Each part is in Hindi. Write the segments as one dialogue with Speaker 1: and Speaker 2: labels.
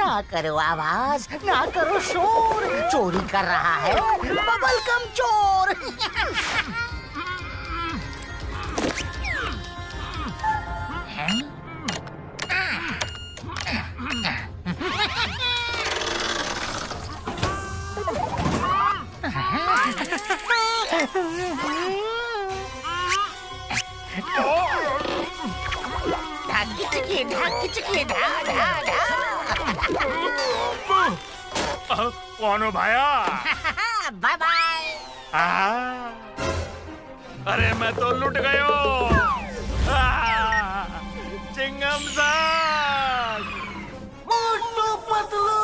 Speaker 1: ना करो आवाज, ना करो शोर, चोरी कर रहा है बबल गम चोर।
Speaker 2: कौन हो भाया?
Speaker 1: Bye bye.
Speaker 2: अरे मैं तो लुट गयो। चिंगम साहब,
Speaker 1: मोटू पतलू।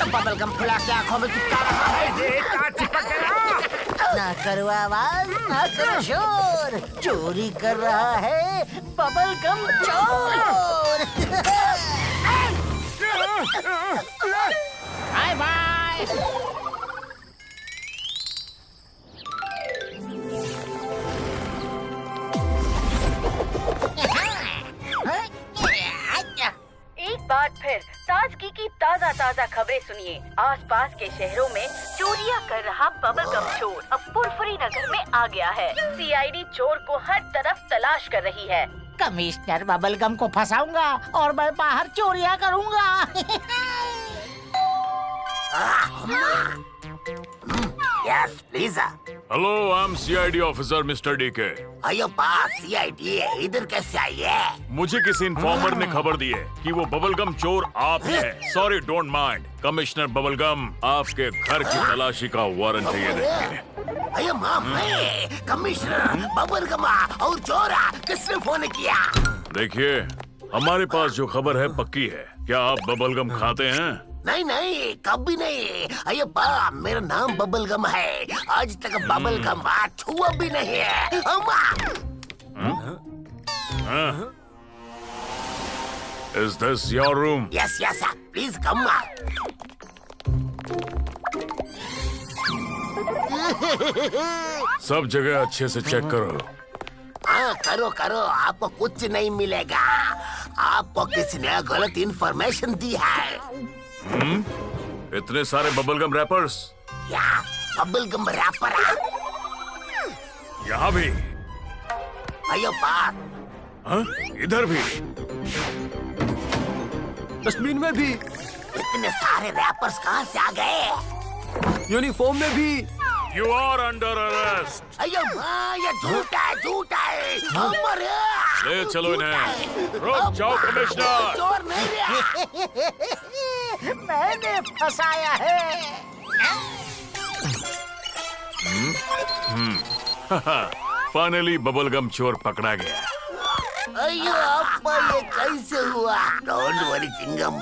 Speaker 1: बबल गम फुला के आंखों में चिपका रहा है। ना करो आवाज, ना करो शोर, चोरी कर रहा है बबल गम चोर। Bye bye.
Speaker 3: एक बार फिर ताजगी की ताज़ा खबरें सुनिए। आसपास के शहरों में चोरियां कर रहा बबल गम चोर अब फुरफुरी नगर में आ गया है। सीआईडी चोर को हर तरफ तलाश कर रही है।
Speaker 1: कमिश्नर बबल गम को फंसाऊंगा और मैं बाहर चोरियां करूंगा।
Speaker 4: Yes, please.
Speaker 2: Hello, I am CID officer mister DK.
Speaker 4: अयो पास सीआईडी है, इधर कैसे आई है?
Speaker 2: मुझे किसी इन्फॉर्मर ने खबर दी है कि वो बबलगम चोर आप ही हैं। Sorry, don't mind. Commissioner bubblegum, आपके घर की तलाशी का वारंट चाहिए। देखिए।
Speaker 4: अयो माँ, मैं कमिश्नर बबलगमा और चोरा किसने फोन किया?
Speaker 2: देखिए, हमारे पास जो खबर है पक्की है। क्या आप बबलगम खाते हैं?
Speaker 4: नहीं नहीं, कभी नहीं। अयो बा, मेरा नाम बबलगम है। आज तक बबलगम छुआ भी नहीं है।
Speaker 2: Is this your room?
Speaker 4: Yes, yes, please come.
Speaker 2: सब जगह अच्छे से चेक करो।
Speaker 4: हाँ, करो करो, आपको कुछ नहीं मिलेगा। आपको किसी ने गलत इन्फॉर्मेशन दी है।
Speaker 2: इतने सारे बबलगम रैपर्स?
Speaker 4: क्या बबलगम रैपर?
Speaker 2: यहाँ भी?
Speaker 4: अयो बात।
Speaker 2: हाँ? इधर भी?
Speaker 5: डस्टबिन में भी?
Speaker 4: इतने सारे रैपर्स कहाँ से आ गए?
Speaker 5: यूनिफॉर्म में भी?
Speaker 2: You are under arrest.
Speaker 4: अयो माँ, ये झूठा है, झूठा है।
Speaker 2: ले चलो इन्हें। रुक जाओ कमिश्नर।
Speaker 4: चोर नहीं है।
Speaker 1: मैंने फंसाया है।
Speaker 2: फाइनली बबलगम चोर पकड़ा गया।
Speaker 4: अयो अप्पा, ये कैसे हुआ? Don't worry Chingam.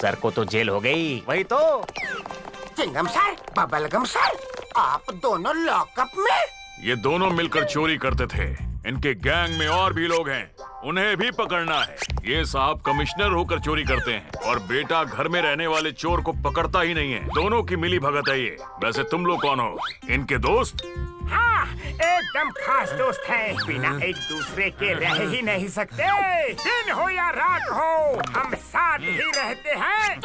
Speaker 6: सर को तो जेल हो गई। वही तो।
Speaker 4: चिंगम सर, बबलगम सर, आप दोनों लॉकअप में?
Speaker 2: ये दोनों मिलकर चोरी करते थे। इनके गैंग में और भी लोग हैं, उन्हें भी पकड़ना है। ये साहब कमिश्नर होकर चोरी करते हैं और बेटा घर में रहने वाले चोर को पकड़ता ही नहीं है। दोनों की मिली भगत है ये। वैसे तुम लोग कौन हो? इनके दोस्त?
Speaker 7: हाँ, एकदम खास दोस्त हैं। बिना एक दूसरे के रह ही नहीं सकते। दिन हो या रात हो, हम साथ ही रहते हैं।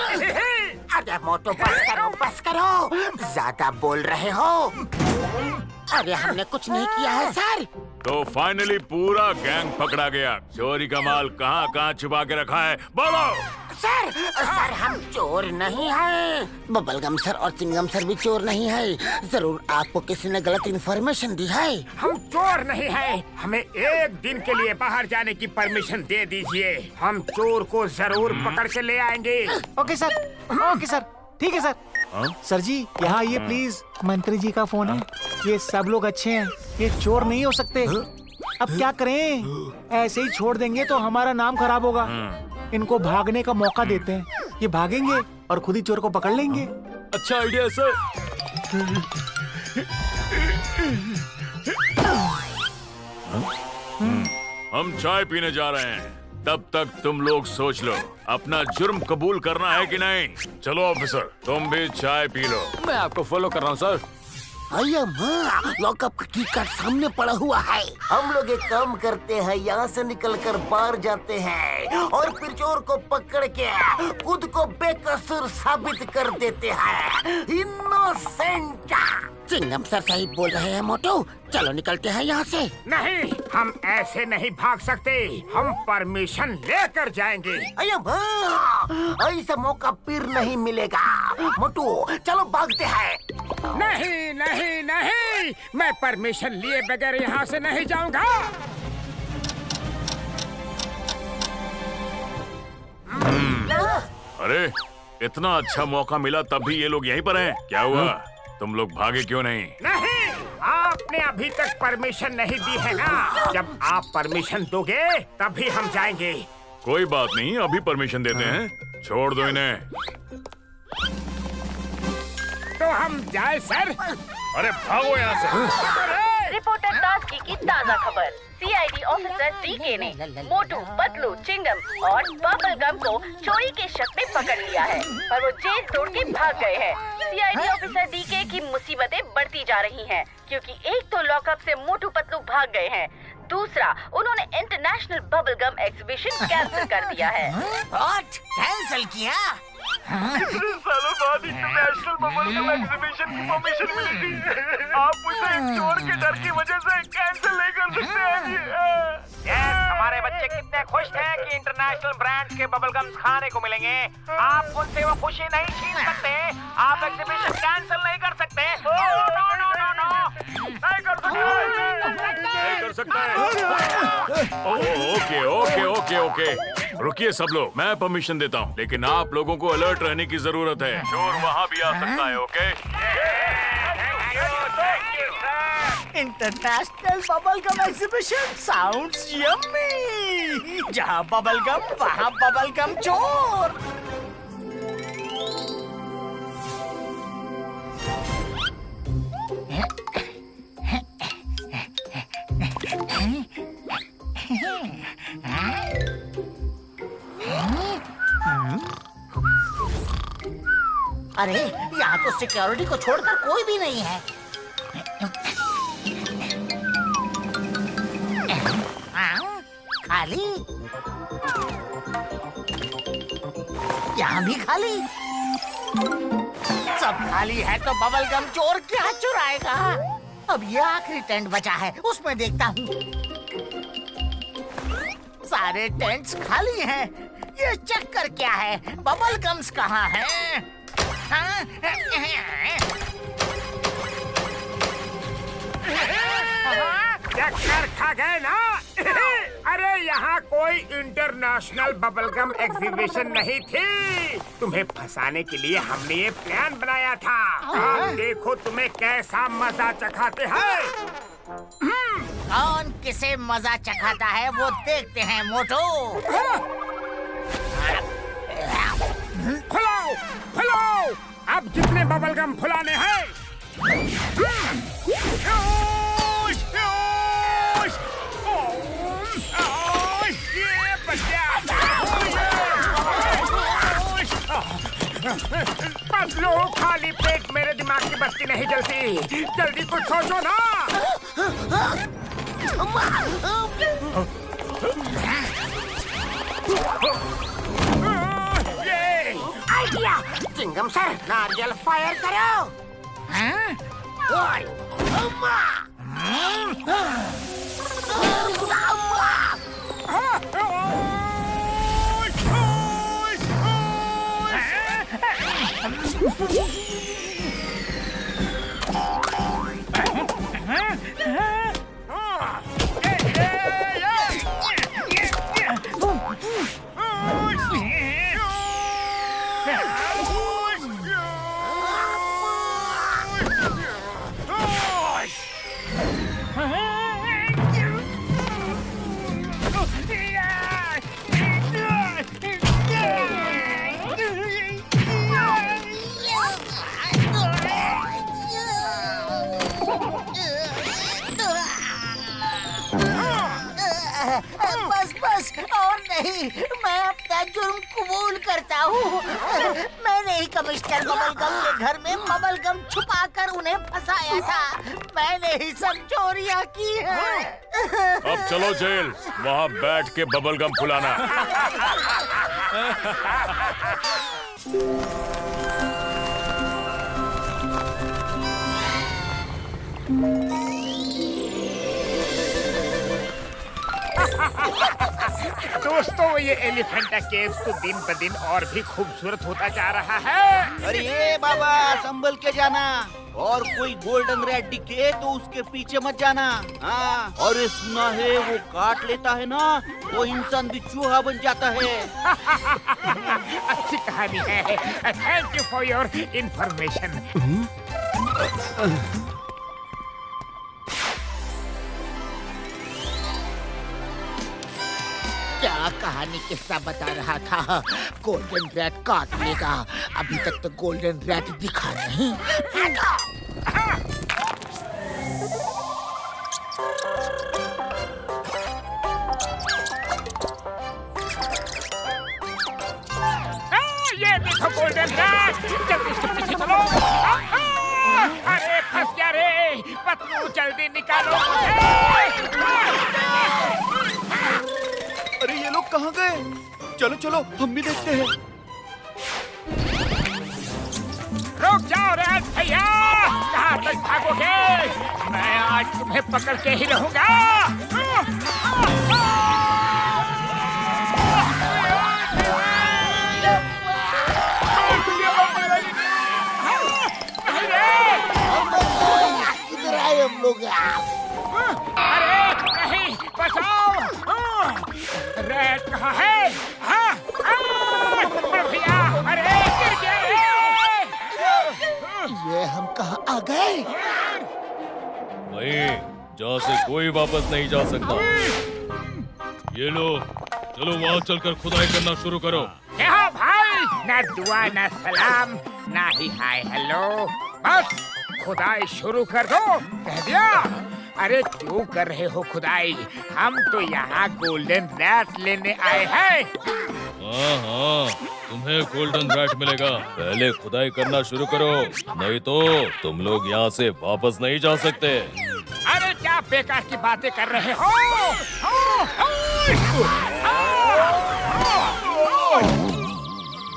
Speaker 4: अरे मोटो, बस करो, ज्यादा बोल रहे हो। अरे हमने कुछ नहीं किया है सर।
Speaker 2: तो फाइनली पूरा गैंग पकड़ा गया। चोरी का माल कहाँ कहाँ छुपा के रखा है, बोलो।
Speaker 4: सर हम चोर नहीं हैं। बबलगम सर और चिंगम सर भी चोर नहीं है। जरूर आपको किसी ने गलत इन्फॉर्मेशन दी है।
Speaker 7: हम चोर नहीं हैं। हमें एक दिन के लिए बाहर जाने की परमिशन दे दीजिए। हम चोर को जरूर पकड़ के ले आएंगे।
Speaker 5: ओके सर, ओके सर, ठीक है सर। सर जी, यहाँ आइए प्लीज। मंत्री जी का फोन है। ये सब लोग अच्छे हैं, ये चोर नहीं हो सकते। अब क्या करें? ऐसे ही छोड़ देंगे तो हमारा नाम खराब होगा। इनको भागने का मौका देते हैं। ये भागेंगे और खुद ही चोर को पकड़ लेंगे।
Speaker 8: अच्छा आइडिया है सर।
Speaker 2: हम चाय पीने जा रहे हैं, तब तक तुम लोग सोच लो अपना जुर्म कबूल करना है कि नहीं। चलो ऑफिसर, तुम भी चाय पी लो।
Speaker 8: मैं आपको फॉलो कर रहा हूँ सर।
Speaker 4: अय्या माँ, लॉकअप का की कार्ड सामने पड़ा हुआ है। हम लोग एक काम करते हैं, यहाँ से निकलकर बाहर जाते हैं और फिर चोर को पकड़ के खुद को बेकसूर साबित कर देते हैं। इनोसेंट। चिंगम सर सही बोल रहे हैं मोटू, चलो निकलते हैं यहाँ से।
Speaker 7: नहीं, हम ऐसे नहीं भाग सकते, हम परमिशन लेकर जाएंगे।
Speaker 4: अय्या माँ, ऐसा मौका फिर नहीं मिलेगा। मोटू चलो भागते हैं।
Speaker 7: नहीं नहीं नहीं, मैं परमिशन लिए बगैर यहाँ से नहीं जाऊंगा।
Speaker 2: अरे इतना अच्छा मौका मिला तब भी ये लोग यहीं पर हैं। क्या हुआ, तुम लोग भागे क्यों नहीं?
Speaker 7: नहीं, आपने अभी तक परमिशन नहीं दी है ना। जब आप परमिशन दोगे तभी हम जाएंगे।
Speaker 2: कोई बात नहीं, अभी परमिशन देते हैं, छोड़ दो इन्हें।
Speaker 7: तो हम जाए सर।
Speaker 2: अरे भागो यहाँ से।
Speaker 3: रिपोर्टर ताजगी की ताज़ा खबर। सीआईडी ऑफिसर डीके ने मोटू, पतलू, चिंगम और बबल गम को चोरी के शक में पकड़ लिया है, पर वो जेल तोड़ के भाग गए हैं। सीआईडी ऑफिसर डीके की मुसीबतें बढ़ती जा रही हैं, क्योंकि एक तो लॉकअप से मोटू पतलू भाग गए हैं, दूसरा उन्होंने international bubble gum exhibition cancel कर दिया है।
Speaker 1: कैंसिल किया?
Speaker 9: सालों बाद इंटरनेशनल बबल गम एग्जीबिशन की परमिशन मिली थी। आप मुझे चोर के डर की वजह से कैंसिल नहीं कर सकते हैं जी।
Speaker 6: हमारे बच्चे कितने खुश थे कि इंटरनेशनल ब्रांड्स के बबल गम्स खाने को मिलेंगे। आप उनसे वो खुशी नहीं छीन सकते। आप एग्जीबिशन कैंसिल नहीं कर सकते। नो नो नो नो,
Speaker 9: नहीं कर सकते।
Speaker 2: नहीं कर सकता है। ओके ओके ओके ओके, रुकिए सब लोग, मैं परमिशन देता हूँ, लेकिन आप लोगों को अलर्ट रहने की जरूरत है। चोर वहाँ भी आ सकता है। Okay,
Speaker 1: international bubble gum exhibition sounds yummy. जहाँ बबल गम वहाँ बबल गम चोर। अरे यहाँ तो सिक्योरिटी को छोड़कर कोई भी नहीं है। खाली, यहाँ भी खाली। सब खाली है तो बबल गम चोर क्या चुराएगा? अब ये आखिरी टेंट बचा है, उसमें देखता हूँ। सारे टेंट्स खाली हैं। ये चक्कर क्या है? बबल गम्स कहाँ हैं?
Speaker 7: चक्कर खा गए ना? अरे यहाँ कोई इंटरनेशनल बबलगम एग्जीबिशन नहीं थी। तुम्हें फंसाने के लिए हमने ये प्लान बनाया था। आप देखो तुम्हें कैसा मजा चखाते हैं।
Speaker 1: कौन किसे मजा चखाता है वो देखते हैं मोटू।
Speaker 7: फुलाओ फुलाओ, अब जितने बबलगम फुलाने हैं। पतलू, खाली पेट मेरे दिमाग की बत्ती नहीं जलती। जल्दी कुछ सोचो ना।
Speaker 4: आइडिया, चिंगम सर, नारियल फायर करो।
Speaker 1: नहीं, मैं अपना जुर्म कबूल करता हूँ। मैंने ही कमिश्नर बबलगम के घर में बबलगम छुपाकर उन्हें फंसाया था। मैंने ही सब चोरियां की हैं।
Speaker 2: अब चलो जेल, वहाँ बैठ के बबलगम फुलाना।
Speaker 7: दोस्तों, ये एलिफेंटा केव्स तो दिन ब दिन और भी खूबसूरत होता जा रहा है।
Speaker 5: अरे बाबा, संभल के जाना, और कोई गोल्डन रेड दिखे तो उसके पीछे मत जाना। हाँ, और ये सुना है वो काट लेता है ना, वो इंसान भी चूहा बन जाता है।
Speaker 7: अच्छी कहानी है। Thank you for your information. क्या कहानी किस्सा बता रहा था? गोल्डन रैट काटने का। अभी तक तो गोल्डन रैट दिखा नहीं। ये देखो गोल्डन रैट, जल्दी इसके पीछे चलो। अरे फंस गया रे, पतलू जल्दी निकालो मुझे।
Speaker 5: अरे ये लोग कहाँ गए? चलो चलो, हम भी देखते हैं।
Speaker 7: रुक जाओ रैट भैया, कहाँ तक भागोगे? मैं आज तुम्हें पकड़ के ही रहूंगा।
Speaker 4: किधर आए हम लोग?
Speaker 7: अरे नहीं, बचाओ। रैट कहाँ है? हाँ, भैया, अरे गिर गया।
Speaker 4: ये हम कहाँ आ गए?
Speaker 2: वहीं जहाँ से कोई वापस नहीं जा सकता। ये लो, चलो वहाँ चलकर खुदाई करना शुरू करो।
Speaker 7: क्या भाई, ना दुआ ना सलाम ना ही हाय हेलो, बस खुदाई शुरू कर दो, कह दिया। अरे क्यों कर रहे हो खुदाई? हम तो यहाँ गोल्डन रैट लेने आए हैं।
Speaker 2: हाँ हाँ, तुम्हें गोल्डन रैट मिलेगा। पहले खुदाई करना शुरू करो, नहीं तो तुम लोग यहाँ से वापस नहीं जा सकते।
Speaker 7: अरे क्या बेकार की बातें कर रहे हो?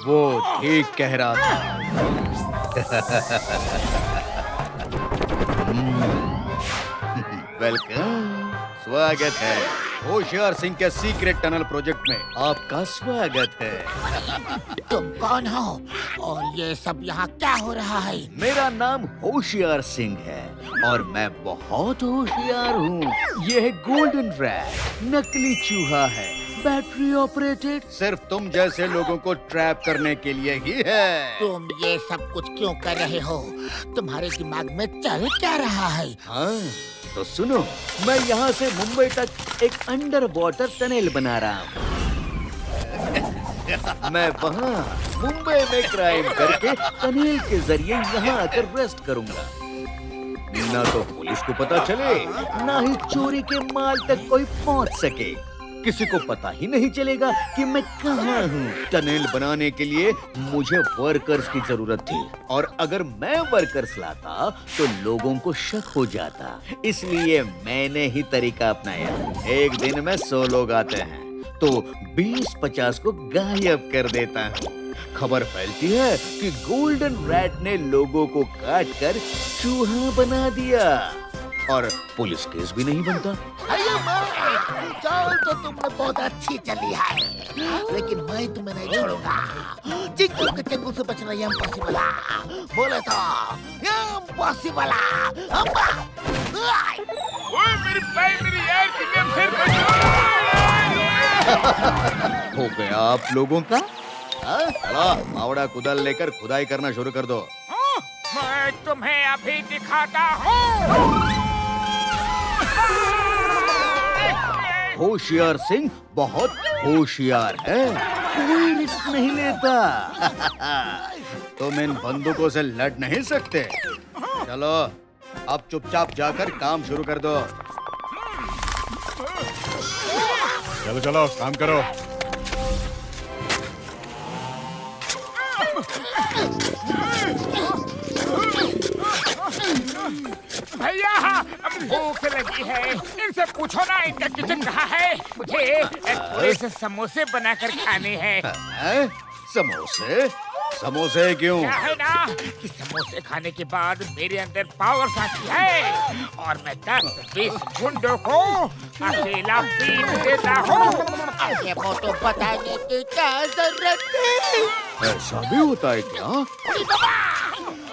Speaker 5: वो ठीक कह रहा था। वेलकम, स्वागत है। होशियार सिंह के सीक्रेट टनल प्रोजेक्ट में आपका स्वागत है।
Speaker 4: तुम कौन हो और ये सब यहाँ क्या हो रहा है?
Speaker 5: मेरा नाम होशियार सिंह है और मैं बहुत होशियार हूँ। ये है गोल्डन रैट, नकली चूहा है, बैटरी ऑपरेटेड, सिर्फ तुम जैसे लोगों को ट्रैप करने के लिए ही है।
Speaker 4: तुम ये सब कुछ क्यों कर रहे हो? तुम्हारे दिमाग में चल क्या रहा है?
Speaker 5: हाँ तो सुनो, मैं यहाँ से मुंबई तक एक अंडर वाटर टनल बना रहा हूँ। मैं वहाँ मुंबई में क्राइम करके टनल के जरिए यहाँ आकर रेस्ट करूँगा। ना तो पुलिस को पता चले, ना ही चोरी के माल तक कोई पहुँच सके। किसी को पता ही नहीं चलेगा कि मैं कहाँ हूँ। टनल बनाने के लिए मुझे वर्कर्स की जरूरत थी और अगर मैं वर्कर्स लाता तो लोगों को शक हो जाता, इसलिए मैंने ही तरीका अपनाया। एक दिन में 100 लोग आते हैं तो 20-50 को गायब कर देता हूँ। खबर फैलती है कि गोल्डन रैट ने लोगों को काट कर चूहा बना दिया और पुलिस केस भी नहीं बनता।
Speaker 4: चाल तो तुमने बहुत अच्छी चली है, लेकिन मैं तुम्हें नहीं छोड़ूंगा। चिंटू के चंगू से बचना इम्पॉसिबल है। बोले तो इम्पॉसिबल है।
Speaker 7: मेरी भाई, मेरी यार की फिर
Speaker 5: हो गया आप लोगों का? फावड़ा कुदाल लेकर खुदाई करना शुरू कर दो।
Speaker 7: मैं तुम्हें अभी दिखाता हूँ।
Speaker 5: होशियार सिंह बहुत होशियार है, कोई रिस्क नहीं लेता। तुम इन बंदूकों से लड़ नहीं सकते। चलो अब चुपचाप जाकर काम शुरू कर दो।
Speaker 8: चलो चलो काम करो।
Speaker 7: भैया भूख लगी है, इनसे पूछो ना इनका किचन कहाँ है। मुझे थोड़े से समोसे बनाकर खाने हैं।
Speaker 10: समोसे? समोसे क्यों?
Speaker 7: क्या है ना कि समोसे खाने के बाद मेरे अंदर पावर्स आती है और मैं 10-20 गुंडों को अकेला पीट देता हूँ। आगे फोटो बताने की क्या जरूरत है?
Speaker 10: ऐसा भी होता है क्या?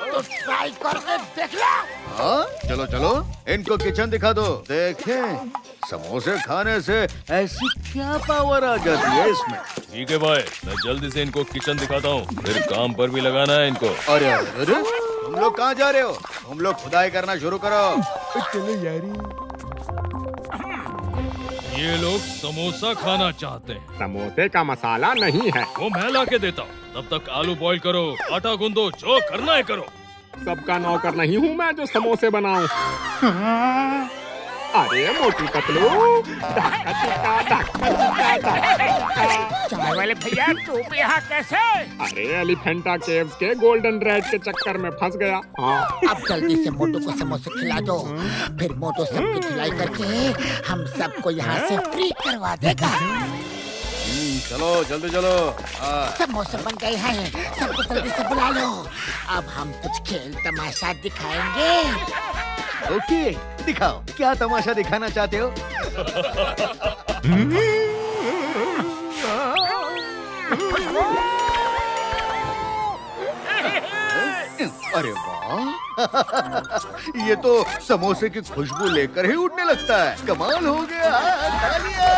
Speaker 7: तो ट्राई करके देख लो।
Speaker 10: हाँ, चलो चलो इनको किचन दिखा दो, देखें समोसे खाने से ऐसी क्या पावर आ जाती है इसमें।
Speaker 8: ठीक है भाई, मैं जल्दी से इनको किचन दिखाता हूँ, फिर काम पर भी लगाना है इनको।
Speaker 10: अरे अरे अरे, तुम लोग कहाँ जा रहे हो? तुम लोग खुदाई करना शुरू करो।
Speaker 5: चलो यारी।
Speaker 8: ये लोग समोसा खाना चाहते हैं।
Speaker 9: समोसे का मसाला नहीं है।
Speaker 8: वो मैं ला के देता हूँ, तब तक आलू बॉईल करो, आटा गूंदो, जो करना है करो।
Speaker 9: सबका नौकर नहीं हूँ मैं जो समोसे बनाऊं। अरे मोटी पतलू,
Speaker 7: चाय वाले भैया तू भी यहाँ कैसे?
Speaker 9: अरे एलिफेंटा केव्स के गोल्डन रेड के चक्कर में फंस गया। हाँ।
Speaker 7: अब जल्दी से मोटू को समोसे खिला दो, फिर मोटू सबकी खिलाई करके हम सबको यहाँ से फ्री करवा देगा।
Speaker 10: चलो जल्दी चलो।
Speaker 7: समोसे बन गए हैं, सबको जल्दी से बुला लो। अब हम कुछ खेल तमाशा दिखाएंगे।
Speaker 10: ओके, दिखाओ क्या तमाशा दिखाना चाहते हो? अरे वाह, ये तो समोसे की खुशबू लेकर ही उड़ने लगता है। कमाल हो गया। तालियां,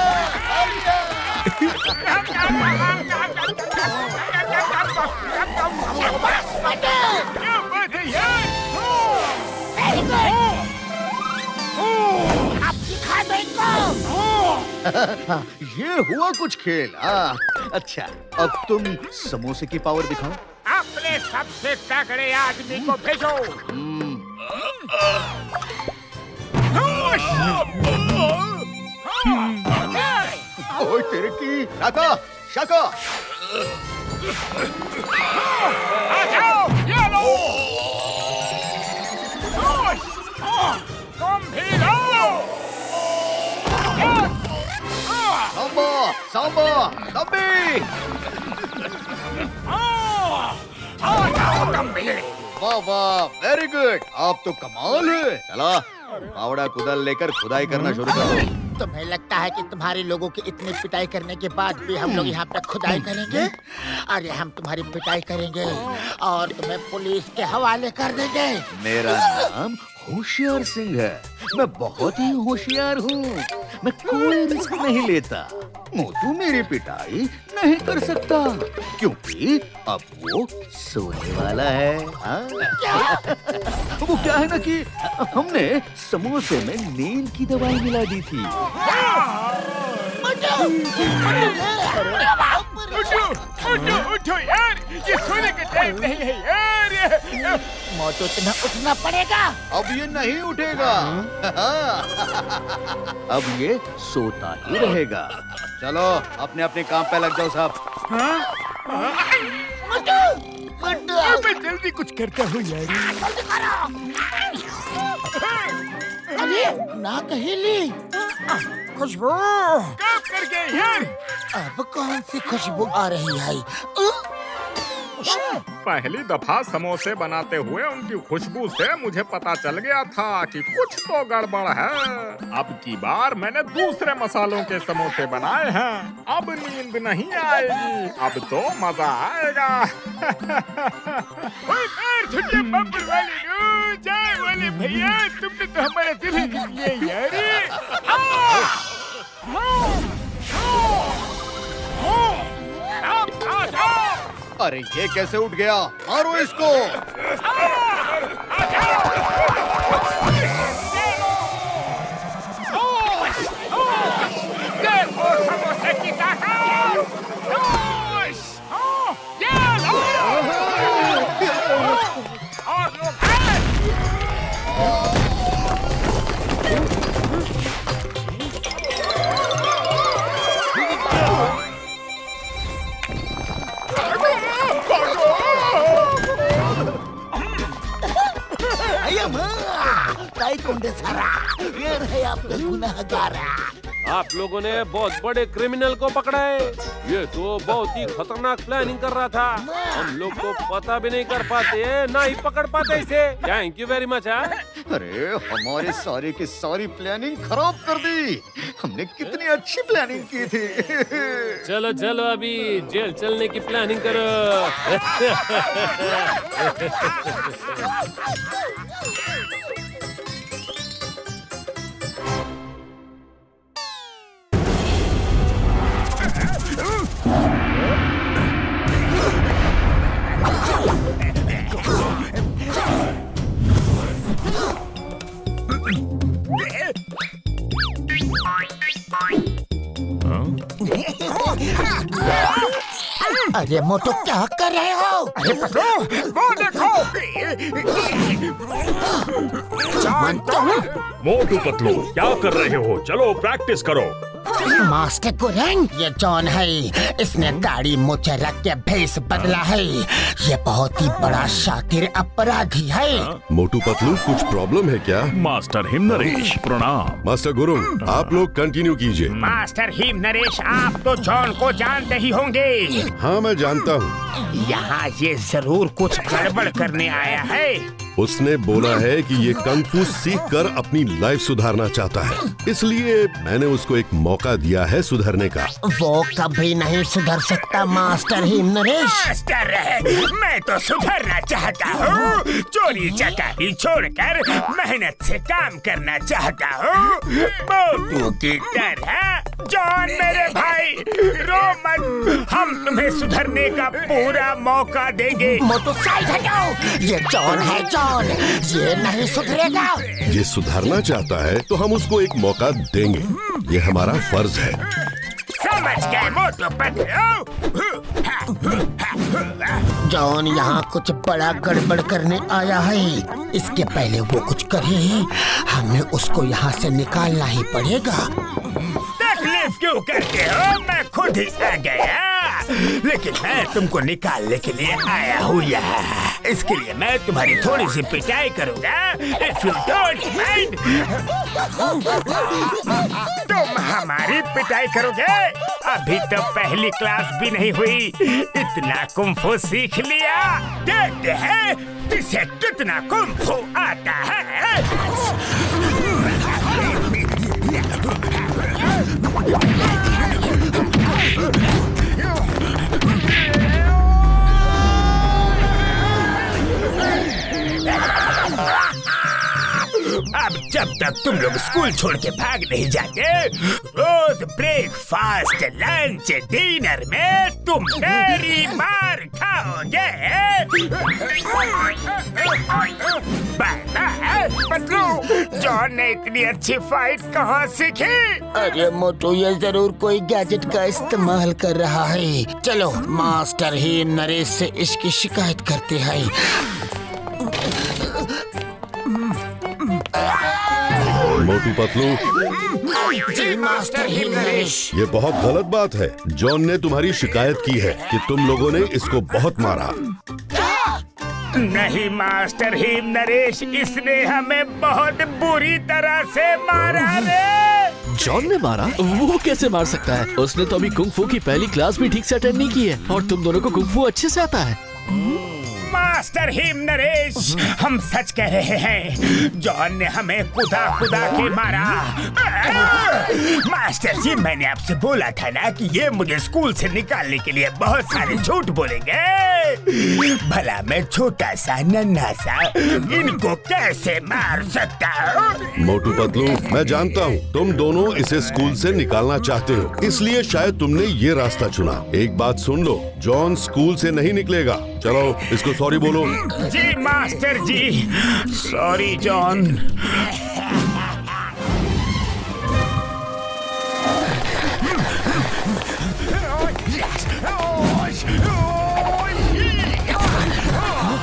Speaker 10: तालियां। ये हुआ कुछ खेल। अच्छा, अब तुम समोसे की पावर दिखाओ।
Speaker 7: अपने सबसे तगड़े आदमी को भेजो।
Speaker 10: ओए तेरे की शाका, शाका।
Speaker 7: आ जाओ, ये लो। तुम भी लो।
Speaker 10: सांबा, सांबा, तंबी। वाह वाह, वेरी गुड। आप तो कमाल है। चला, फावड़ा कुदाल लेकर खुदाई करना शुरू करो।
Speaker 7: तुम्हें लगता है कि तुम्हारे लोगों की इतनी पिटाई करने के बाद भी हम लोग यहाँ पे खुदाई करेंगे? अरे हम तुम्हारी पिटाई करेंगे और तुम्हें पुलिस के हवाले कर देंगे।
Speaker 10: मेरा नाम होशियार सिंह है। मैं बहुत ही होशियार हूँ। मैं कोई रिस्क नहीं लेता। मोटू मेरी पिटाई नहीं कर सकता क्योंकि अब वो सोने वाला है। वो क्या है ना कि हमने समोसे में नींद की दवाई मिला दी थी।
Speaker 7: उठो यार, ये सोने का टाइम नहीं है यार। मोटू तुम्हें उठना पड़ेगा।
Speaker 10: अब ये नहीं उठेगा। अब ये सोता ही रहेगा। चलो अपने अपने काम पे लग जाओ साहब।
Speaker 7: मैं जल्दी कुछ करता हूँ यार। अरे ना कहेली खुशबू कब कर गए यार। अब कौन सी खुशबू आ रही है?
Speaker 9: पहली दफा समोसे बनाते हुए उनकी खुशबू से मुझे पता चल गया था कि कुछ तो गड़बड़ है। अब की बार मैंने दूसरे मसालों के समोसे बनाए हैं। अब नींद नहीं आएगी, अब तो मजा आएगा।
Speaker 7: चाय वाले भैया, तुमने तो हमारा दिल ही जीत लिया यार।
Speaker 10: अरे ये कैसे उठ गया? मारो इसको।
Speaker 7: देखो समोसे की ताकत। और लोग
Speaker 4: गुंडे सारा, ये रहे आपका गुनहगार।
Speaker 11: आप लोगों ने बहुत बड़े क्रिमिनल को पकड़ा है। ये तो बहुत ही खतरनाक प्लानिंग कर रहा था। हम लोग तो पता भी नहीं कर पाते, ना ही पकड़ पाते इसे। Thank you very much.
Speaker 10: अरे हमारे सारे की सारी प्लानिंग खराब कर दी। हमने कितनी अच्छी प्लानिंग की थी।
Speaker 11: चलो चलो अभी जेल चलने की प्लानिंग करो।
Speaker 4: अरे मोटू क्या कर रहे हो?
Speaker 7: अरे पतलू, वो देखो।
Speaker 2: मोटू पतलू क्या कर रहे हो? चलो प्रैक्टिस करो।
Speaker 4: मास्टर कुरंग, ये जॉन है। इसने दाढ़ी मूंछ रख के भेष बदला है। ये बहुत ही बड़ा शातिर अपराधी है।
Speaker 12: मोटू पतलू कुछ प्रॉब्लम है क्या?
Speaker 2: मास्टर हिम नरेश प्रणाम।
Speaker 12: मास्टर गुरुंग आप लोग कंटिन्यू कीजिए।
Speaker 7: मास्टर हिम नरेश, आप तो जॉन को जानते ही होंगे।
Speaker 12: हाँ मैं जानता हूँ।
Speaker 7: यहाँ ये जरूर कुछ गड़बड़ करने आया है।
Speaker 12: उसने बोला है कि ये कंग फू सीख कर अपनी लाइफ सुधारना चाहता है, इसलिए मैंने उसको एक मौका दिया है सुधरने का।
Speaker 4: वो कभी नहीं सुधर सकता मास्टर हिम नरेश।
Speaker 7: मास्टर, मैं तो सुधरना चाहता हूँ। चोरी चकारी छोड़कर मेहनत से काम करना चाहता हूँ, मोटू की तरह। जॉन मेरे भाई, रो मत, हम तुम्हें सुधरने का पूरा मौका देंगे।
Speaker 4: मोटू साइड हटाओ, ये जॉन है जॉन, ये नहीं सुधरेगा।
Speaker 12: ये सुधरना चाहता है तो हम उसको एक मौका देंगे, ये हमारा फर्ज है।
Speaker 7: समझ गए मोटू पतलू?
Speaker 4: जॉन यहाँ कुछ बड़ा गड़बड़ करने आया है। इसके पहले वो कुछ करे, हमें उसको यहाँ से निकालना ही पड़ेगा।
Speaker 7: तकलीफ क्यों करते हो? मैं खुद ही आ गया, लेकिन मैं तुमको निकालने के लिए आया हूँ यहाँ। इसके लिए मैं तुम्हारी थोड़ी सी पिटाई करूँगा। If you don't mind। तुम हमारी पिटाई करोगे? अभी तो पहली क्लास भी नहीं हुई, इतना कुंफू सीख लिया। देखते हैं तुझे कितना कुंफू आता है। अब जब तक तुम लोग स्कूल छोड़ के भाग नहीं जाते, रोज ब्रेकफास्ट, लंच, डिनर में तुम मेरी मार खाओगे। पतलू, जॉन ने इतनी अच्छी फाइट कहाँ सीखी?
Speaker 4: अरे मोटू, ये जरूर कोई गैजेट का इस्तेमाल कर रहा है। चलो मास्टर हिम नरेश से इसकी शिकायत करते हैं।
Speaker 12: मोटू पतलू,
Speaker 7: जी मास्टर हिम नरेश।
Speaker 12: ये बहुत गलत बात है। जॉन ने तुम्हारी शिकायत की है कि तुम लोगों ने इसको बहुत मारा।
Speaker 7: नहीं मास्टर हिम नरेश, इसने हमें बहुत बुरी तरह से मारा रे।
Speaker 13: जॉन ने मारा? वो कैसे मार सकता है? उसने तो अभी कुंग फू की पहली क्लास भी ठीक से अटेंड नहीं की है, और तुम दोनों को कुंग फू अच्छे से आता है।
Speaker 7: मास्टर हिम नरेश, हम सच कह रहे हैं। जॉन ने हमें कुदा कुदा के मारा। मास्टर जी, मैंने आपसे बोला था ना कि ये मुझे स्कूल से निकालने के लिए बहुत सारे झूठ बोलेंगे। भला मैं छोटा सा नन्हा सा इनको कैसे मार सकता हूँ?
Speaker 12: मोटू पतलू, मैं जानता हूँ तुम दोनों इसे स्कूल से निकालना चाहते हो, इसलिए शायद तुमने ये रास्ता चुना। एक बात सुन लो, जॉन स्कूल से नहीं निकलेगा। चलो इसको सॉरी बोलो।
Speaker 7: जी मास्टर जी, सॉरी जॉन।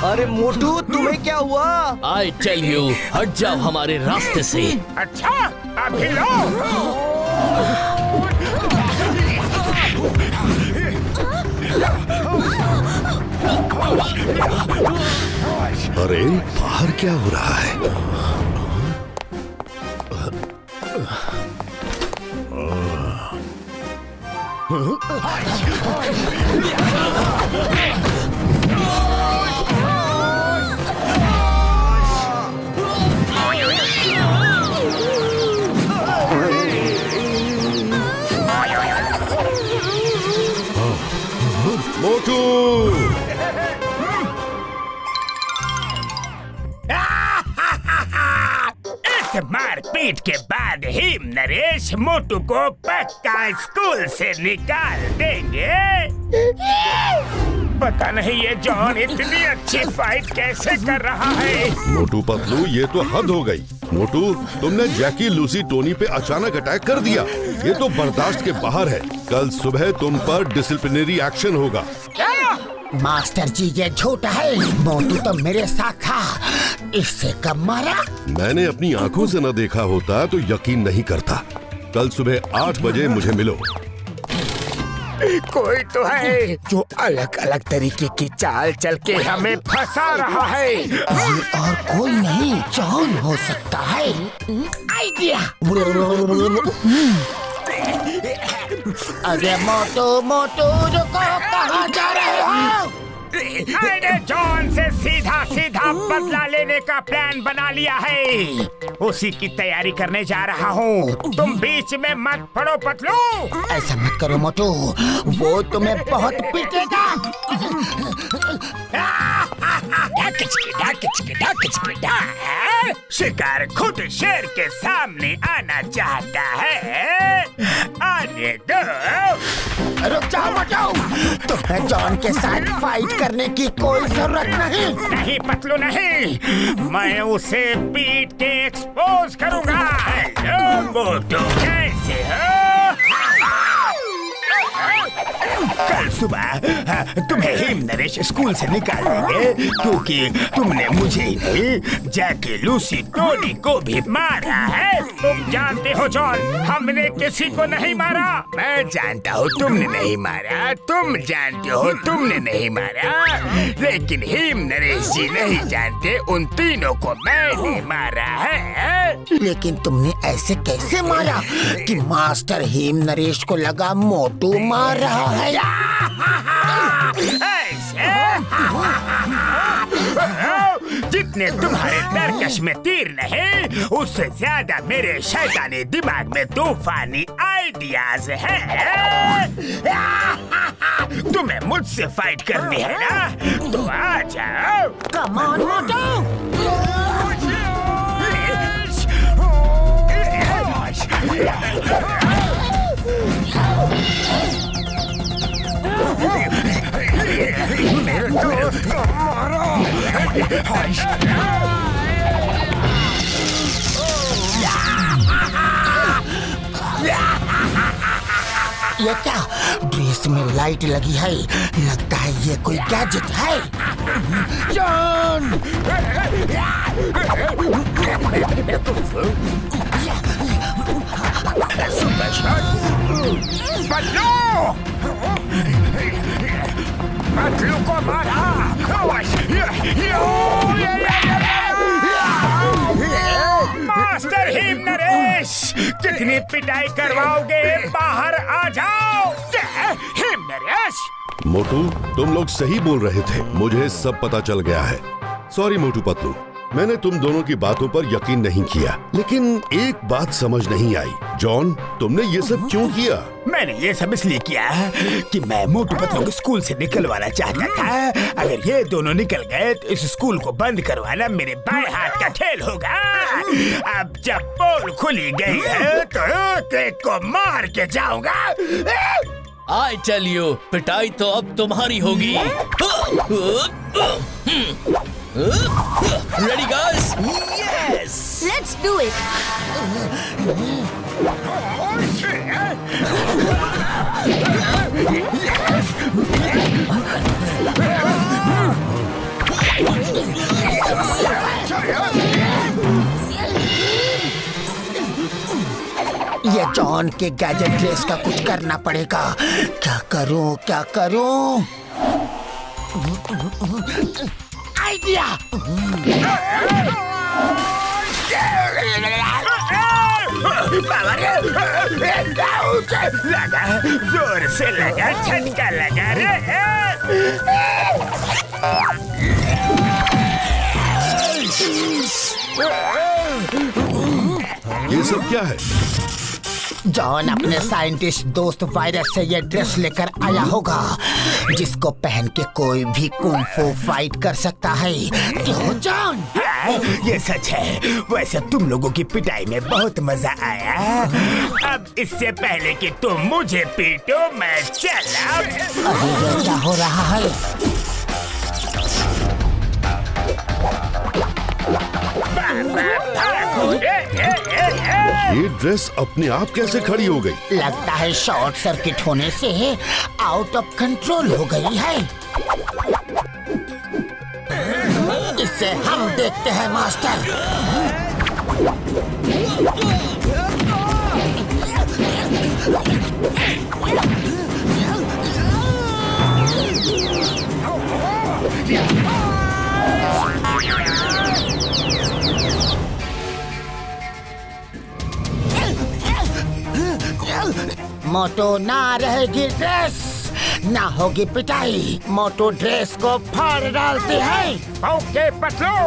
Speaker 13: अरे मोटू, तुम्हें क्या हुआ? आई टेल यू, हट जाओ हमारे रास्ते से।
Speaker 7: अच्छा, अभी लो।
Speaker 12: अरे बाहर क्या हो रहा है?
Speaker 7: फाइट के बाद ही नरेश मोटू को पक्का स्कूल से निकाल देंगे। पता नहीं ये जॉन इतनी अच्छी फाइट कैसे कर रहा है।
Speaker 12: मोटू पतलू, ये तो हद हो गई। मोटू, तुमने जैकी, लूसी, टोनी पे अचानक अटैक कर दिया। ये तो बर्दाश्त के बाहर है। कल सुबह तुम पर डिसिप्लिनरी एक्शन होगा।
Speaker 4: मास्टर जी, ये झूठ है। मोटू तो मेरे साथ था, इससे कब मारा?
Speaker 12: मैंने अपनी आंखों से न देखा होता तो यकीन नहीं करता। कल सुबह 8 बजे मुझे मिलो।
Speaker 7: कोई तो है जो अलग अलग तरीके की चाल चल के हमें फंसा रहा है।
Speaker 4: ये और कोई नहीं, जॉन हो सकता है। आइडिया। अरे मोटू मोटू, रुको, कहाँ जा रहे हो?
Speaker 7: मैंने जॉन से सीधा सीधा बदला लेने का प्लान बना लिया है। उसी की तैयारी करने जा रहा हूँ। तुम बीच में मत पड़ो पतलू।
Speaker 4: ऐसा मत करो मोटू, वो तुम्हें बहुत पीटेगा।
Speaker 7: शिकार खुद शेर के सामने आना चाहता है। आने दो।
Speaker 4: रुक जाओ मोटू, तुम्हें जॉन के साथ फाइट करने की कोई जरूरत नहीं।
Speaker 7: नहीं पतलू नहीं, मैं उसे पीट के एक्सपोज करूंगा। हेलो मोटू, कैसे हो? कल सुबह तुम्हें हिम नरेश स्कूल से निकाल देंगे क्योंकि तुमने मुझे ही नहीं, जैकी, लूसी, टोनी को भी मारा है। तुम जानते हो जॉन, हमने किसी को नहीं मारा। मैं जानता हूँ तुमने नहीं मारा, तुम जानते हो तुमने नहीं मारा, लेकिन हिम नरेश जी नहीं जानते उन तीनों को मैंने मारा है।
Speaker 4: लेकिन तुमने ऐसे कैसे मारा कि मास्टर हिम नरेश को लगा मोटू मार रहा है?
Speaker 7: ऐसे जितने तुम्हारे तरकश में तीर नहीं, उससे ज्यादा मेरे शैतानी दिमाग में तूफानी आइडियाज हैं। तुम्हें मुझसे फाइट करनी है ना, तो आ जाओ।
Speaker 4: कम ऑन मोटू।
Speaker 7: मेरे दोस्त को मारो।
Speaker 4: ये क्या ड्रेस में लाइट लगी है? लगता है ये कोई गैजेट है। जॉन!
Speaker 7: Super shot! पतलू को मारा। मास्टर हिम नरेश, कितनी पिटाई करवाओगे? बाहर आ जाओ। हिम नरेश,
Speaker 12: मोटू, तुम लोग सही बोल रहे थे। मुझे सब पता चल गया है। सॉरी मोटू पतलू, मैंने तुम दोनों की बातों पर यकीन नहीं किया। लेकिन एक बात समझ नहीं आई, जॉन, तुमने ये सब क्यों किया?
Speaker 7: मैंने ये सब इसलिए किया कि मैं मोटू पतलू को स्कूल से निकलवाना चाहता था। अगर ये दोनों निकल गए तो इस स्कूल को बंद करवाना मेरे बाएं हाथ का खेल होगा। अब जब पोल खुली गई है तो एक को मार के जाऊंगा।
Speaker 13: I tell you, पिटाई तो अब तुम्हारी होगी। Ready guys?
Speaker 3: Yes! Let's do it!
Speaker 4: ये जॉन के गैजेट ड्रेस का कुछ करना पड़ेगा। क्या करूं, क्या करूं? आइडिया!
Speaker 7: लगा, जोर से लगा, झटका लगा रे।
Speaker 12: ये सब क्या है?
Speaker 4: जॉन अपने साइंटिस्ट दोस्त वायरस से ये ड्रेस लेकर आया होगा, जिसको पहन के कोई भी कुंग फू फाइट कर सकता है। क्यों जॉन?
Speaker 7: है, ये सच है। वैसे तुम लोगों की पिटाई में बहुत मजा आया। अब इससे पहले कि तुम मुझे पीटो, मैं चला।
Speaker 1: अभी ये क्या हो रहा है?
Speaker 12: ये ड्रेस अपने आप कैसे खड़ी हो गई?
Speaker 1: लगता है शॉर्ट सर्किट होने से आउट ऑफ कंट्रोल हो गई है। इससे हम देखते हैं मास्टर। मोटो ना रहेगी ड्रेस, ना होगी पिटाई। मोटो ड्रेस को फाड़ डालते हैं।
Speaker 7: Okay Patlu.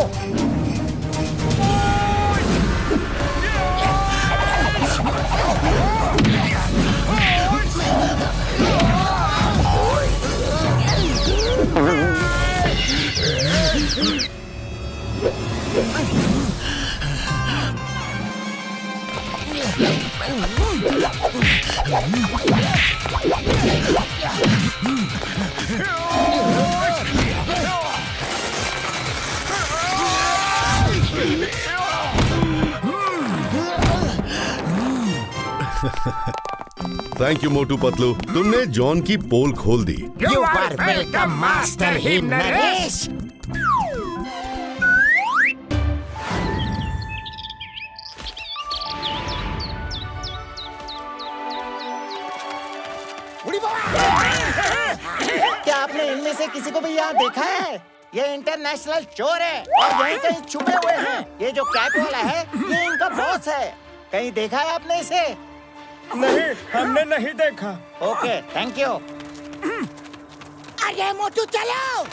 Speaker 12: Thank you Motu Patlu, तुमने जॉन की पोल खोल दी।
Speaker 1: यू आर वेलकम मास्टर ही नरेश।
Speaker 5: क्या आपने इनमें से किसी को भी यहाँ देखा है? ये इंटरनेशनल चोर है और यहीं कहीं छुपे हुए हैं। ये जो कैप वाला है, ये इनका बॉस है। कहीं देखा है आपने इसे?
Speaker 7: नहीं, हमने नहीं देखा।
Speaker 5: Okay, thank you.
Speaker 1: अरे मोटू चलो।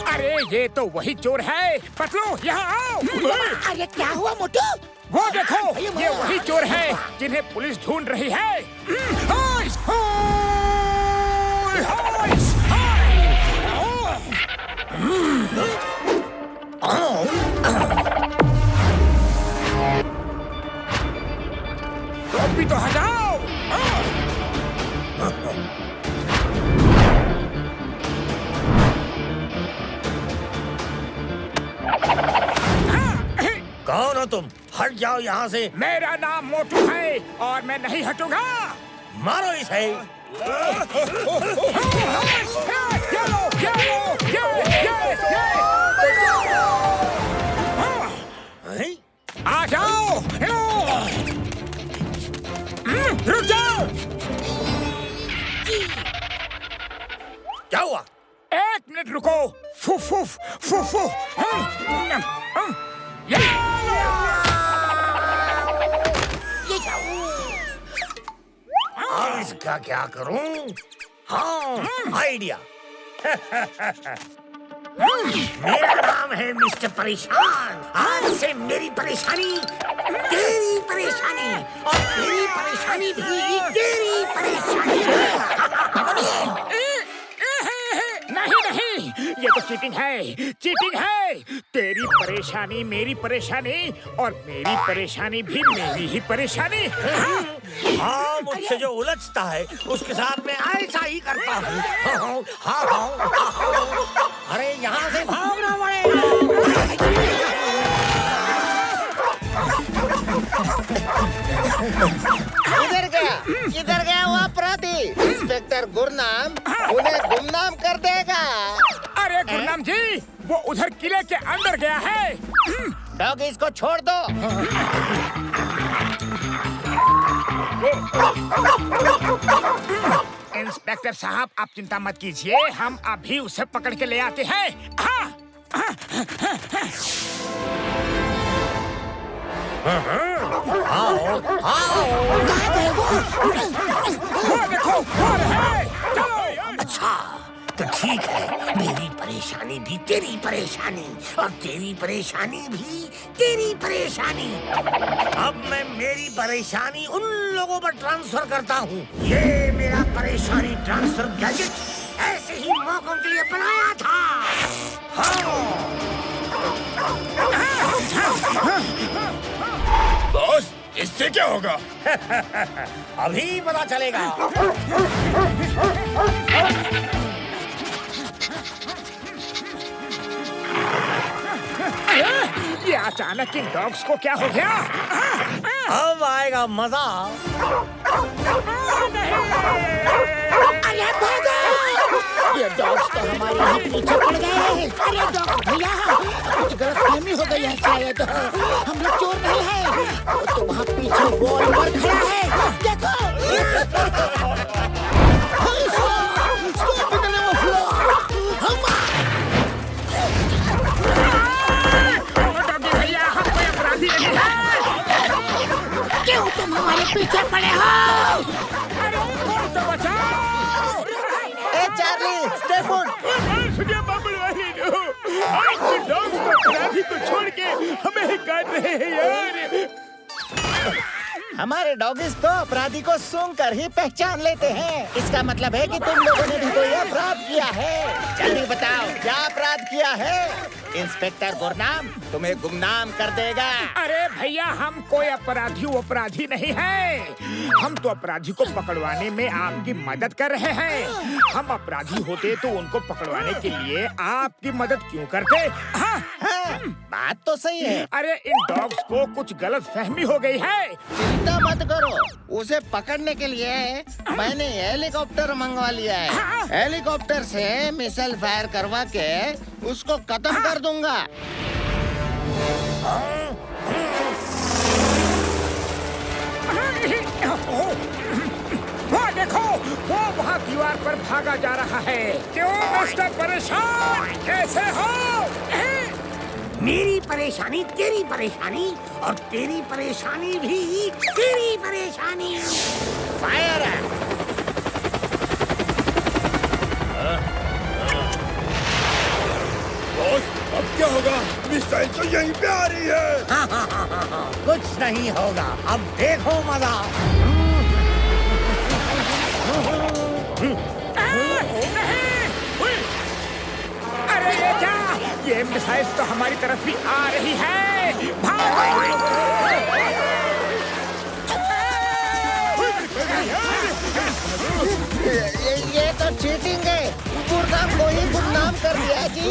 Speaker 7: अरे ये तो वही चोर है। पतलू यहाँ आओ।
Speaker 1: अरे क्या हुआ मोटू?
Speaker 7: वो देखो, ये वही चोर है जिन्हें पुलिस ढूंढ रही है। टोपी तो हटाओ।
Speaker 4: कौन हो तुम? हट जाओ यहाँ से।
Speaker 7: मेरा नाम मोटू है और मैं नहीं हटूंगा।
Speaker 4: मारो इसे।
Speaker 7: आ जाओ। रुक जाओ।
Speaker 4: क्या हुआ?
Speaker 7: 1 मिनट रुको। फुफ फुफ फुफ फुफ।
Speaker 4: अब इसका क्या करूं? हाँ, आइडिया। मेरा नाम है मिस्टर परेशान। आज से मेरी परेशानी तेरी परेशानी और तेरी परेशानी भी तेरी परेशानी।
Speaker 7: नहीं नहीं, ये तो चीटिंग है, चीटिंग है। तेरी परेशानी मेरी परेशानी और मेरी परेशानी भी मेरी ही परेशानी।
Speaker 4: हाँ, मुझसे जो उलझता है उसके साथ मैं ऐसा ही करता हूँ। हाँ। अरे यहाँ से भागना पड़ेगा।
Speaker 5: इधर गया वो अपराधी। इंस्पेक्टर गुरनाम उन्हें गुमनाम कर देगा।
Speaker 7: अरे गुरनाम जी, वो उधर किले के अंदर गया है।
Speaker 5: डॉग, इसको छोड़ दो।
Speaker 7: इंस्पेक्टर साहब, आप चिंता मत कीजिए, हम अभी उसे पकड़ के ले आते हैं। हाँ।
Speaker 4: अच्छा, तो ठीक है, मेरी परेशानी भी तेरी परेशानी और तेरी परेशानी भी तेरी परेशानी। अब मैं मेरी परेशानी उन लोगों पर ट्रांसफर करता हूँ। ये मेरा परेशानी ट्रांसफर गैजेट ऐसे ही मौकों के लिए बनाया था।
Speaker 7: बॉस, इससे क्या होगा?
Speaker 4: अभी पता चलेगा।
Speaker 7: ये अचानक इन डॉग्स को क्या हो गया?
Speaker 4: अब आएगा मजा।
Speaker 1: अरे भागो! ये डॉग्स तो हमारे यहाँ पीछे पड़ गए। अरे डॉग्स भैया, कुछ गलतफहमी हो गई है शायद। हम लोग चोर नहीं हैं। वो तो वहाँ पीछे वॉल पर खड़ा है, देखो। क्यों तुम हमारे पीछे पड़े हो?
Speaker 7: तो बचाओ!
Speaker 1: ए चार्ली, स्टे पुट।
Speaker 7: सुनिए बबल वाली नो, आज के डॉग्स तो अपराधी को छोड़ के हमें ही काट रहे हैं यार।
Speaker 5: हमारे डॉगिस तो अपराधी को सूंघ कर ही पहचान लेते हैं। इसका मतलब है कि तुम लोगों ने भी कोई अपराध किया है। जल्दी बताओ, क्या अपराध किया है? इंस्पेक्टर गुरनाम तुम्हें गुमनाम कर देगा।
Speaker 7: अरे भैया, हम कोई अपराधी नहीं है। हम तो अपराधी को पकड़वाने में आपकी मदद कर रहे हैं। हम अपराधी होते तो उनको पकड़वाने के लिए आपकी मदद क्यों करते? हाँ,
Speaker 5: बात तो सही है।
Speaker 7: अरे इन डॉग्स को कुछ गलत फहमी हो गई है।
Speaker 5: चिंता मत करो, उसे पकड़ने के लिए मैंने हेलीकॉप्टर मंगवा लिया है। हेलीकॉप्टर से मिसाइल फायर करवा के उसको खत्म कर दूंगा।
Speaker 7: वो देखो, वो वहाँ दीवार पर भागा जा रहा है। क्यों मिस्टर परेशान, कैसे हो?
Speaker 4: मेरी परेशानी तेरी परेशानी और तेरी परेशानी भी तेरी परेशानी।
Speaker 5: फायर है।
Speaker 7: बॉस, अब क्या होगा? मिसाइल तो यहीं पे आ रही है।
Speaker 4: कुछ नहीं होगा, अब देखो मजा।
Speaker 7: अरे ये क्या? ये मिसाइल तो हमारी तरफ भी आ रही है। भागो!
Speaker 5: ये तो चीटिंग है। गुरनाम को ही गुमनाम कर दिया जी।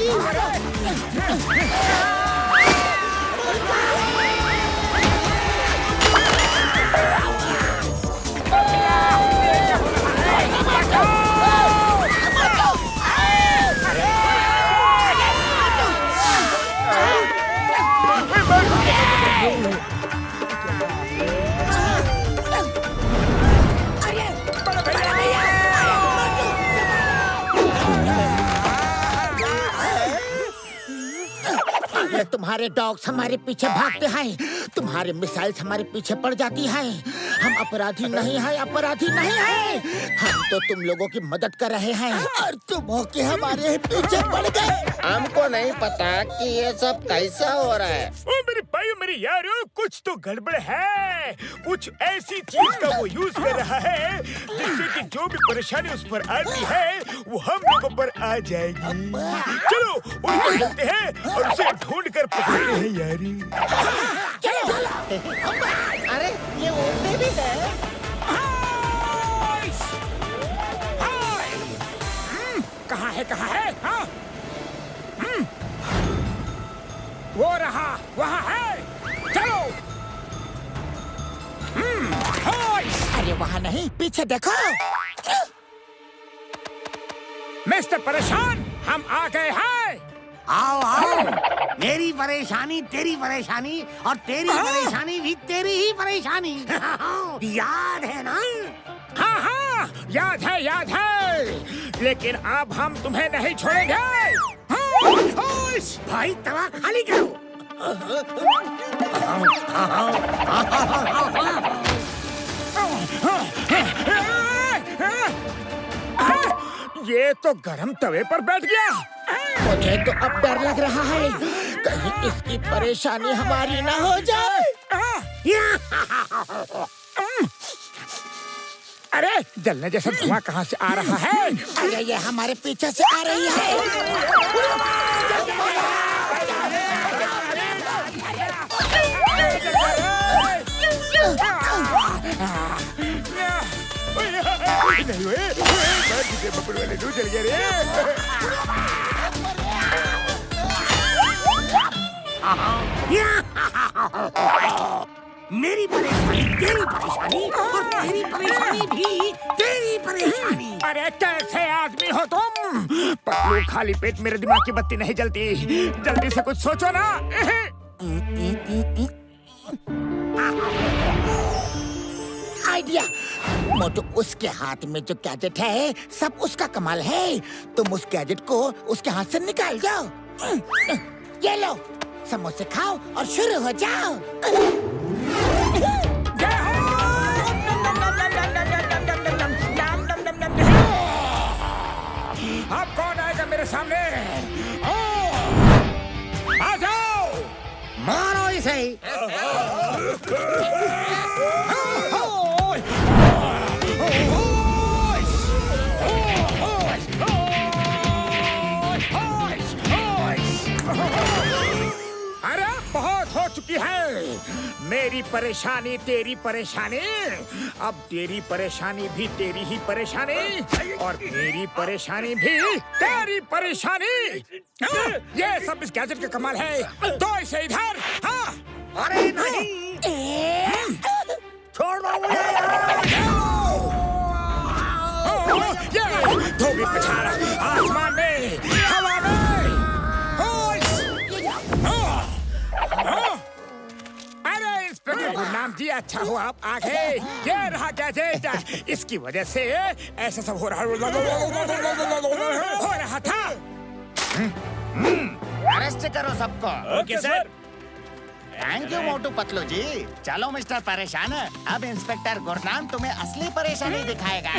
Speaker 5: तुम्हारे डॉग्स हमारे पीछे भागते हैं, तुम्हारे मिसाइल्स हमारे पीछे पड़ जाती हैं। हम अपराधी नहीं हैं, अपराधी नहीं हैं। हम तो तुम लोगों की मदद कर रहे हैं और तुम होके हमारे पीछे पड़ गए। हमको नहीं पता कि ये सब कैसा हो रहा है।
Speaker 7: ओ मेरे भाई, मेरे यारो, कुछ तो गड़बड़ है। कुछ ऐसी चीज का वो यूज कर रहा है जिससे कि जो भी परेशानी उस पर आती है वो हम लोगों पर आ जाएगी। चलो उनको चलते हैं और उसे ढूंढ कर पकड़ते हैं यारी।
Speaker 5: अरे ये उड़ते भी गए।
Speaker 7: कहाँ है? हाँ? वो रहा, वहाँ है। चलो।
Speaker 1: अरे वहाँ नहीं, पीछे देखो।
Speaker 7: मिस्टर परेशान, हम आ गए हैं।
Speaker 4: आओ आओ, मेरी परेशानी तेरी परेशानी और तेरी परेशानी भी तेरी ही परेशानी। याद है ना?
Speaker 7: हाँ, याद है। लेकिन अब हम तुम्हें नहीं छोड़ेंगे।
Speaker 4: भाई तवा खाली करो।
Speaker 7: ये ये तो गरम तवे पर बैठ गया।
Speaker 14: मुझे तो अब डर लग रहा है, कहीं इसकी परेशानी हमारी ना हो जाए।
Speaker 7: अरे जलने जैसा धुआं कहाँ से आ रहा है?
Speaker 14: अरे ये हमारे पीछे से आ रही है।
Speaker 7: नहीं हुए, बबल वाले दो जल गए रे।
Speaker 14: मेरी परेशानी तेरी परेशानी और तेरी परेशानी भी तेरी परेशानी।
Speaker 7: अरे कैसे आदमी हो तुम? पतलू खाली पेट मेरे दिमाग की बत्ती नहीं जलती। जल्दी से कुछ सोचो ना।
Speaker 14: आइडिया। मोटू, उसके हाथ में जो गैजेट है सब उसका कमाल है। तुम उस गैजेट को उसके हाथ से निकाल जाओ। ये लो, समोसे खाओ और शुरू हो जाओ।
Speaker 7: अब कौन आएगा मेरे सामने? आ जाओ,
Speaker 14: मारो इसे।
Speaker 7: अरे बहुत हो चुकी है। मेरी परेशानी तेरी परेशानी, अब तेरी परेशानी भी तेरी ही परेशानी और मेरी परेशानी भी तेरी परेशानी। ये सब इस गैजेट का कमाल है। तो इसे इधर। हाँ।
Speaker 14: अरे नहीं, छोड़ दो मुझे।
Speaker 7: ये धोबी पछाड़ा आसमान में, हवा में। अरे इंस्पेक्टर गुरनाम जी, अच्छा हुआ आप आ गए। ये रहा गैजेट, इसकी वजह से ऐसा सब हो रहा था।
Speaker 15: अरेस्ट करो सबको।
Speaker 7: Okay sir.
Speaker 15: Thank you Motu Patlu जी। चलो मिस्टर परेशान, अब इंस्पेक्टर गुरनाम तुम्हें असली परेशानी दिखाएगा।